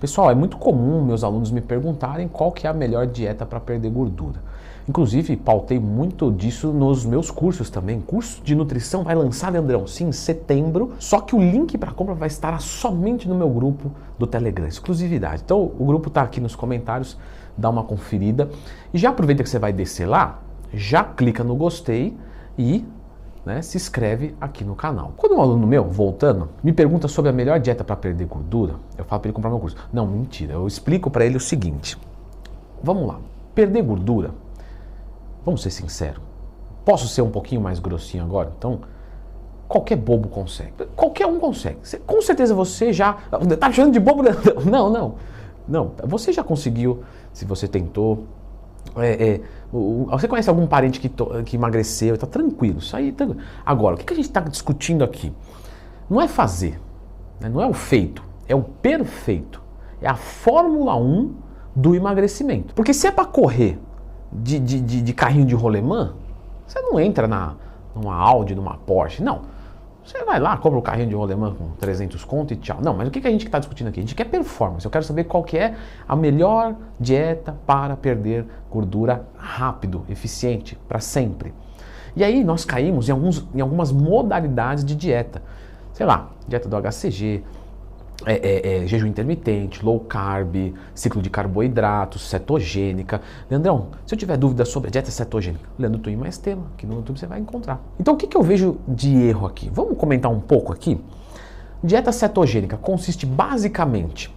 Pessoal, é muito comum meus alunos me perguntarem qual que é a melhor dieta para perder gordura. Inclusive, pautei muito disso nos meus cursos também. Curso de nutrição vai lançar, Leandrão, sim, em setembro. Só que o link para compra vai estar somente no meu grupo do Telegram, exclusividade. Então, o grupo está aqui nos comentários, dá uma conferida. E já aproveita que você vai descer lá, já clica no gostei e se inscreve aqui no canal. Quando um aluno meu, voltando, me pergunta sobre a melhor dieta para perder gordura, eu falo para ele comprar meu curso. Não, mentira, eu explico para ele o seguinte. Vamos lá, perder gordura, vamos ser sinceros, posso ser um pouquinho mais grossinho agora? Então, qualquer bobo consegue. Qualquer um consegue. Com certeza você já... Tá me chamando de bobo? Não. Você já conseguiu, se você tentou... Você conhece algum parente que emagreceu? Tá tranquilo, isso aí... Agora, o que a gente está discutindo aqui? Não é fazer, não é o feito, é o perfeito. É a Fórmula 1 do emagrecimento. Porque se é para correr de carrinho de rolemã, você não entra numa Audi, numa Porsche, não. Você vai lá, compra um carrinho de rolemã com 300 conto e tchau. Não, mas o que a gente está discutindo aqui? A gente quer performance. Eu quero saber qual que é a melhor dieta para perder gordura rápido, eficiente, para sempre. E aí nós caímos em algumas modalidades de dieta. Sei lá, dieta do HCG, jejum intermitente, low carb, ciclo de carboidratos, cetogênica. Leandrão, se eu tiver dúvida sobre a dieta cetogênica, Leandro Twin mais tema, aqui no YouTube você vai encontrar. Então o que eu vejo de erro aqui? Vamos comentar um pouco aqui? Dieta cetogênica consiste basicamente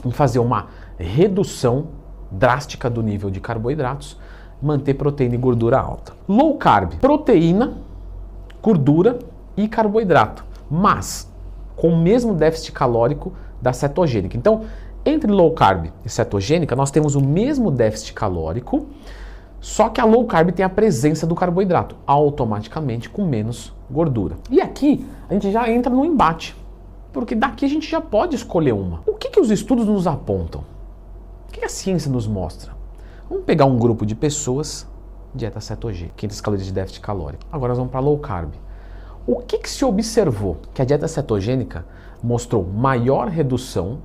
em fazer uma redução drástica do nível de carboidratos, manter proteína e gordura alta. Low carb, proteína, gordura e carboidrato, mas com o mesmo déficit calórico da cetogênica. Então, entre low carb e cetogênica, nós temos o mesmo déficit calórico, só que a low carb tem a presença do carboidrato, automaticamente com menos gordura. E aqui a gente já entra no embate, porque daqui a gente já pode escolher uma. O que os estudos nos apontam? O que a ciência nos mostra? Vamos pegar um grupo de pessoas, dieta cetogênica, 500 calorias de déficit calórico. Agora nós vamos para low carb. O que se observou? Que a dieta cetogênica mostrou maior redução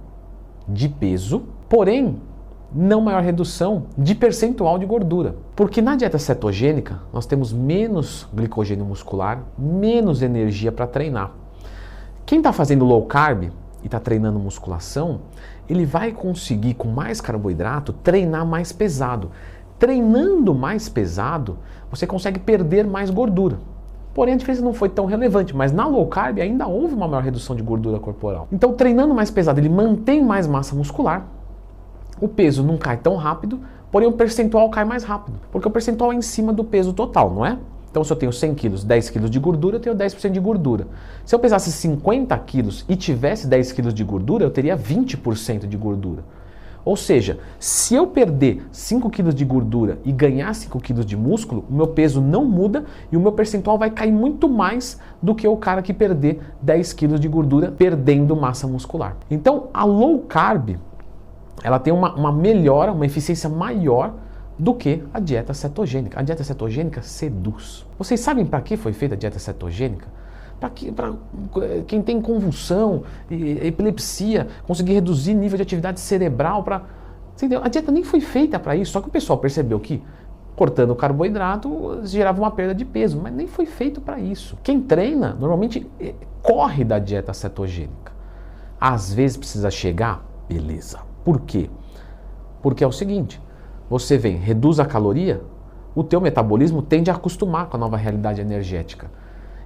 de peso, porém não maior redução de percentual de gordura. Porque na dieta cetogênica nós temos menos glicogênio muscular, menos energia para treinar. Quem está fazendo low carb e está treinando musculação, ele vai conseguir com mais carboidrato treinar mais pesado. Treinando mais pesado, você consegue perder mais gordura. Porém, a diferença não foi tão relevante, mas na low carb ainda houve uma maior redução de gordura corporal. Então, treinando mais pesado, ele mantém mais massa muscular, o peso não cai tão rápido, porém o percentual cai mais rápido, porque o percentual é em cima do peso total, não é? Então, se eu tenho 100 quilos, 10 quilos de gordura, eu tenho 10% de gordura. Se eu pesasse 50 quilos e tivesse 10 quilos de gordura, eu teria 20% de gordura. Ou seja, se eu perder 5 kg de gordura e ganhar 5 kg de músculo, o meu peso não muda e o meu percentual vai cair muito mais do que o cara que perder 10 kg de gordura perdendo massa muscular. Então, a low carb, ela tem uma melhora, uma eficiência maior do que a dieta cetogênica. A dieta cetogênica seduz. Vocês sabem para que foi feita a dieta cetogênica? Para quem tem convulsão, epilepsia, conseguir reduzir nível de atividade cerebral. A dieta nem foi feita para isso, só que o pessoal percebeu que cortando o carboidrato gerava uma perda de peso, mas nem foi feito para isso. Quem treina normalmente corre da dieta cetogênica. Às vezes precisa chegar, beleza. Por quê? Porque é o seguinte, você reduz a caloria, o teu metabolismo tende a acostumar com a nova realidade energética.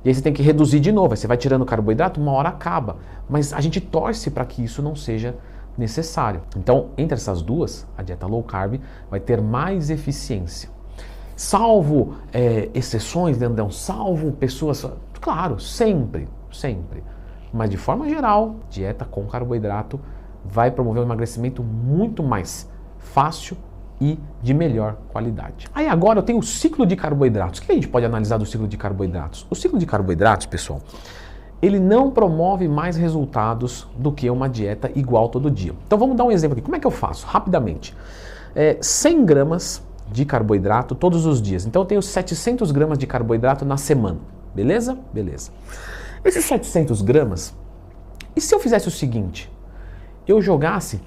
E aí você tem que reduzir de novo, aí você vai tirando o carboidrato, uma hora acaba. Mas a gente torce para que isso não seja necessário. Então, entre essas duas, a dieta low carb vai ter mais eficiência. Salvo exceções, Leandrão, salvo pessoas... Claro, sempre. Mas de forma geral, dieta com carboidrato vai promover um emagrecimento muito mais fácil e de melhor qualidade. Aí agora eu tenho o ciclo de carboidratos. O que a gente pode analisar do ciclo de carboidratos? O ciclo de carboidratos, pessoal, ele não promove mais resultados do que uma dieta igual todo dia. Então vamos dar um exemplo aqui. Como é que eu faço? Rapidamente. 100 gramas de carboidrato todos os dias. Então eu tenho 700 gramas de carboidrato na semana. Beleza? Beleza. Esses 700 gramas, e se eu fizesse o seguinte? Eu jogasse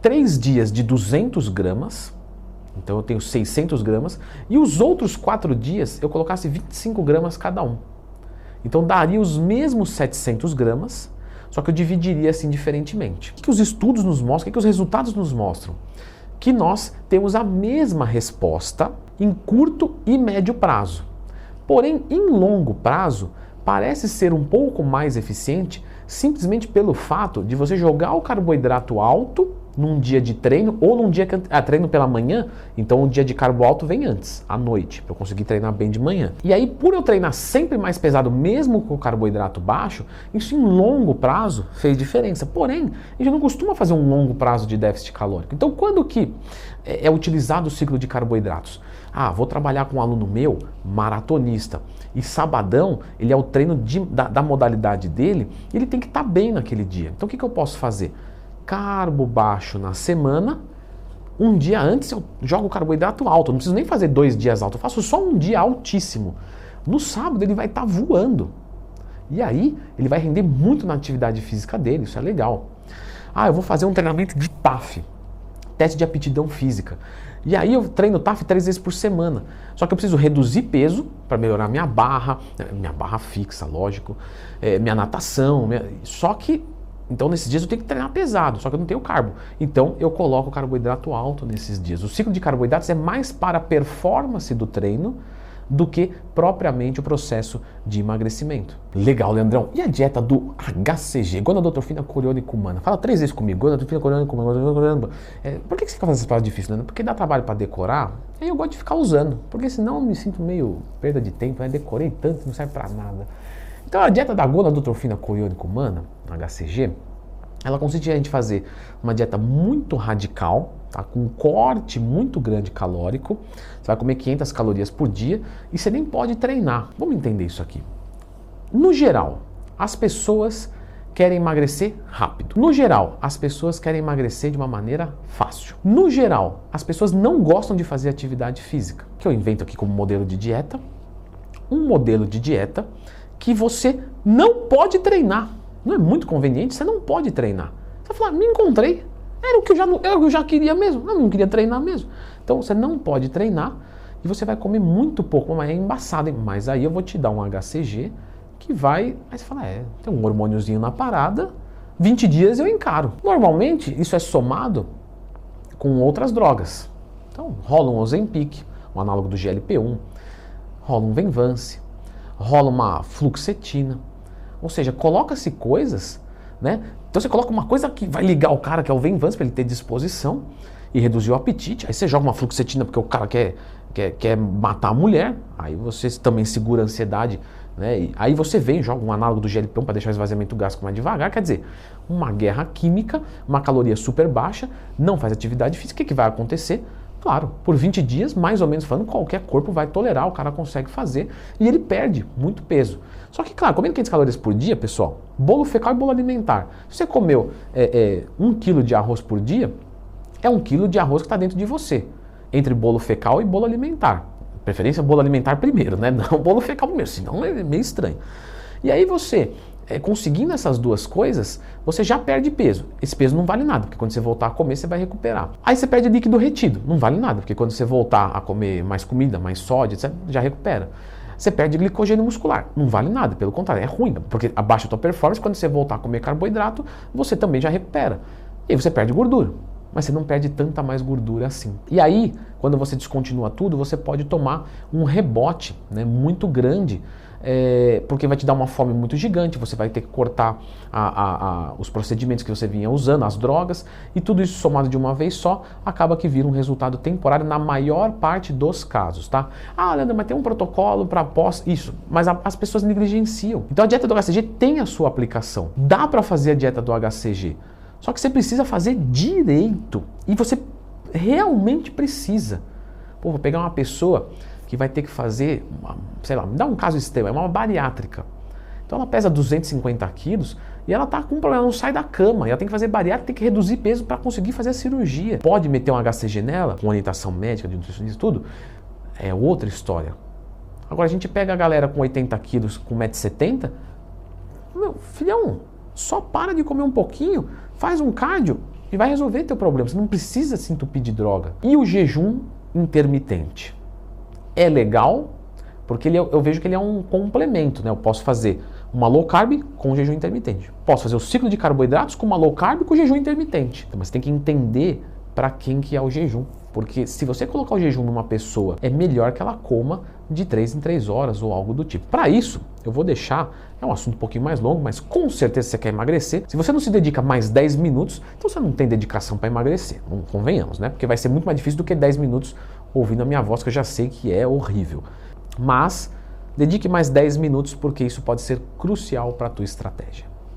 3 dias de 200 gramas, então eu tenho 600 gramas, e os outros 4 dias eu colocasse 25 gramas cada um. Então daria os mesmos 700 gramas, só que eu dividiria assim diferentemente. O que os estudos nos mostram, o que os resultados nos mostram? Que nós temos a mesma resposta em curto e médio prazo. Porém, em longo prazo, parece ser um pouco mais eficiente simplesmente pelo fato de você jogar o carboidrato alto num dia de treino ou num dia que treino pela manhã, então o dia de carbo alto vem antes, à noite, para eu conseguir treinar bem de manhã. E aí, por eu treinar sempre mais pesado, mesmo com o carboidrato baixo, isso em longo prazo fez diferença. Porém, a gente não costuma fazer um longo prazo de déficit calórico. Então, quando que é utilizado o ciclo de carboidratos? Vou trabalhar com um aluno meu, maratonista, e sabadão, ele é o treino da modalidade dele, e ele tem que estar bem naquele dia. Então, o que eu posso fazer? Carbo baixo na semana, um dia antes eu jogo carboidrato alto, eu não preciso nem fazer 2 dias alto, eu faço só um dia altíssimo. No sábado ele vai estar voando. E aí ele vai render muito na atividade física dele, isso é legal. Eu vou fazer um treinamento de TAF, teste de aptidão física. E aí eu treino TAF 3 vezes por semana. Só que eu preciso reduzir peso para melhorar minha barra fixa, lógico, minha natação, só que então, nesses dias eu tenho que treinar pesado, só que eu não tenho carbo. Então, eu coloco carboidrato alto nesses dias. O ciclo de carboidratos é mais para a performance do treino do que propriamente o processo de emagrecimento. Legal, Leandrão. E a dieta do HCG, gonadotropina coriônica humana? Fala 3 vezes comigo. Gonadotropina coriônica humana. Por que você fica fazendo essas palavras difíceis, Leandro? Porque dá trabalho para decorar. Aí eu gosto de ficar usando, porque senão eu me sinto meio perda de tempo. Decorei tanto que não serve para nada. Então a dieta da gonadotropina coriônica humana, HCG, ela consiste em a gente fazer uma dieta muito radical, tá? Com um corte muito grande calórico. Você vai comer 500 calorias por dia e você nem pode treinar. Vamos entender isso aqui. No geral, as pessoas querem emagrecer rápido. No geral, as pessoas querem emagrecer de uma maneira fácil. No geral, as pessoas não gostam de fazer atividade física. Que eu invento aqui como modelo de dieta. Um modelo de dieta que você não pode treinar. Não é muito conveniente, você não pode treinar. Você vai falar, me encontrei, era o que eu já queria mesmo, eu não queria treinar mesmo. Então você não pode treinar e você vai comer muito pouco, mas é embaçado, hein? Mas aí eu vou te dar um HCG que vai... Aí você fala, tem um hormôniozinho na parada, 20 dias eu encaro. Normalmente isso é somado com outras drogas. Então rola um Ozempic, um análogo do GLP-1, rola um Venvance, rola uma fluoxetina, ou seja, coloca-se coisas, né? Então você coloca uma coisa que vai ligar o cara, que é o Venvance, para ele ter disposição e reduzir o apetite, aí você joga uma fluoxetina porque o cara quer matar a mulher, aí você também segura a ansiedade, né? E aí você vem, joga um análogo do GLP-1 para deixar o esvaziamento gástrico mais devagar, quer dizer, uma guerra química, uma caloria super baixa, não faz atividade física, o que vai acontecer? Claro, por 20 dias, mais ou menos falando, qualquer corpo vai tolerar, o cara consegue fazer e ele perde muito peso. Só que, claro, comendo 500 calorias por dia, pessoal, bolo fecal e bolo alimentar. Se você comeu 1 kg de arroz por dia, é 1 kg de arroz que está dentro de você, entre bolo fecal e bolo alimentar. Preferência bolo alimentar primeiro, né? Não bolo fecal primeiro, senão é meio estranho. E aí você... conseguindo essas duas coisas, você já perde peso. Esse peso não vale nada, porque quando você voltar a comer, você vai recuperar. Aí você perde líquido retido, não vale nada, porque quando você voltar a comer mais comida, mais sódio, etc., já recupera. Você perde glicogênio muscular, não vale nada, pelo contrário, é ruim, porque abaixa a tua performance, quando você voltar a comer carboidrato, você também já recupera. E aí você perde gordura, mas você não perde tanta mais gordura assim. E aí, quando você descontinua tudo, você pode tomar um rebote, né, muito grande, porque vai te dar uma fome muito gigante, você vai ter que cortar os procedimentos que você vinha usando, as drogas, e tudo isso somado de uma vez só, acaba que vira um resultado temporário na maior parte dos casos, tá? Leandro, mas tem um protocolo para pós... Isso, mas as pessoas negligenciam. Então a dieta do HCG tem a sua aplicação. Dá para fazer a dieta do HCG, só que você precisa fazer direito, e você realmente precisa. Pô, vou pegar uma pessoa que vai ter que fazer, sei lá, me dá um caso extremo, é uma bariátrica. Então ela pesa 250 quilos e ela tá com um problema, não sai da cama, e ela tem que fazer bariátrica, tem que reduzir peso para conseguir fazer a cirurgia. Pode meter um HCG nela, com orientação médica, de nutricionista e tudo, é outra história. Agora a gente pega a galera com 80 quilos, com 1,70 m, meu filhão, só para de comer um pouquinho, faz um cardio e vai resolver teu problema. Você não precisa se entupir de droga. E o jejum intermitente? É legal, porque eu vejo que ele é um complemento, né? Eu posso fazer uma low carb com jejum intermitente. Posso fazer o ciclo de carboidratos com uma low carb com jejum intermitente. Então, mas tem que entender para quem que é o jejum. Porque se você colocar o jejum numa pessoa, é melhor que ela coma de 3 em 3 horas ou algo do tipo. Para isso, eu vou deixar, é um assunto um pouquinho mais longo, mas com certeza você quer emagrecer. Se você não se dedica mais 10 minutos, então você não tem dedicação para emagrecer. Não convenhamos, né? Porque vai ser muito mais difícil do que 10 minutos ouvindo a minha voz, que eu já sei que é horrível. Mas dedique mais 10 minutos porque isso pode ser crucial para a tua estratégia.